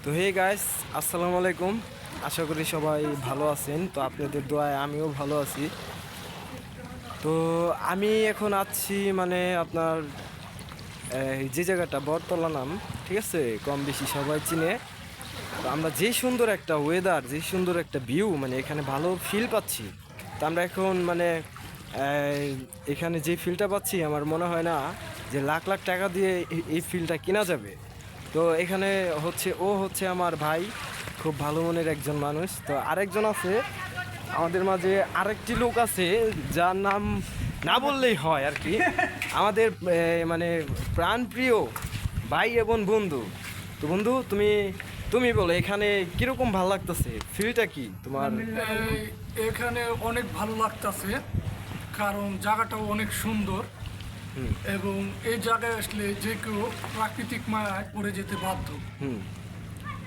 তো hey guys, আসসালামু আলাইকুম। আশা করি সবাই ভালো আছেন। তো আপনাদের দোয়ায় আমিও ভালো আছি। তো আমি এখন আছি মানে আপনার যে জায়গাটা বটতলা নাম, ঠিক আছে, কম বেশি সবাই চিনে। তো আমরা যে সুন্দর একটা ওয়েদার, যে সুন্দর একটা ভিউ, মানে এখানে ভালো ফিল পাচ্ছি। তো আমরা এখন মানে এখানে যে ফিলটা পাচ্ছি আমার মনে হয় না যে লাখ লাখ টাকা দিয়ে এই ফিলটা কেনা যাবে। তো এখানে হচ্ছে আমার ভাই, খুব ভালো মনের একজন মানুষ। তো আরেকজন আছে আমাদের মাঝে, আরেকটি লোক আছে যার নাম না বললেই হয় আর কি, আমাদের মানে প্রাণপ্রিয় ভাই এবং বন্ধু। তো বন্ধু, তুমি তুমি বলো এখানে কিরকম ভালো লাগতেছে, ফিলটা কি তোমার? এখানে অনেক ভালো লাগতেছে, কারণ জায়গাটাও অনেক সুন্দর এবং এই জায়গায় আসলে যে কেউ প্রাকৃতিক মায়ায় পড়ে যেতে বাধ্য।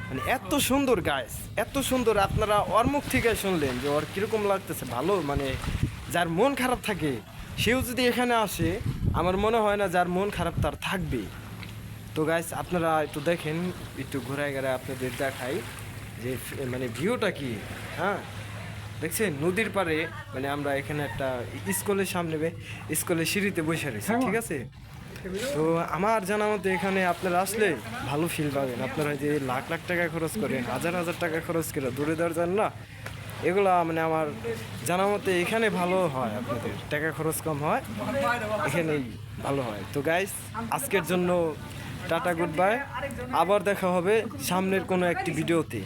মানে এত সুন্দর গাইস, এত সুন্দর। আপনারা ওর মুখ থেকে শুনলেন যে ওর কিরকম লাগতেছে। ভালো, মানে যার মন খারাপ থাকে সেও যদি এখানে আসে, আমার মনে হয় না যার মন খারাপ তার থাকবে। তো গাইস, আপনারা একটু দেখেন, একটু ঘোরায় ঘোরায় আপনাদের দেখাই যে মানে ভিউটা কি। হ্যাঁ, দেখছেন নদীর পাড়ে, মানে আমরা এখানে একটা স্কুলের সামনে স্কুলের সিঁড়িতে বসে রয়েছি, ঠিক আছে। তো আমার জানা মতে এখানে আপনারা আসলে ভালো ফিল পাবেন। আপনারা যে লাখ লাখ টাকা খরচ করেন, হাজার হাজার টাকা খরচ করে দূরে দূরে যান না, এগুলা মানে আমার জানা মতে এখানে ভালো হয়, আপনাদের টাকা খরচ কম হয়, এখানেই ভালো হয়। তো গাইস, আজকের জন্য টাটা, গুড বাই। আবার দেখা হবে সামনের কোনো একটি ভিডিওতে।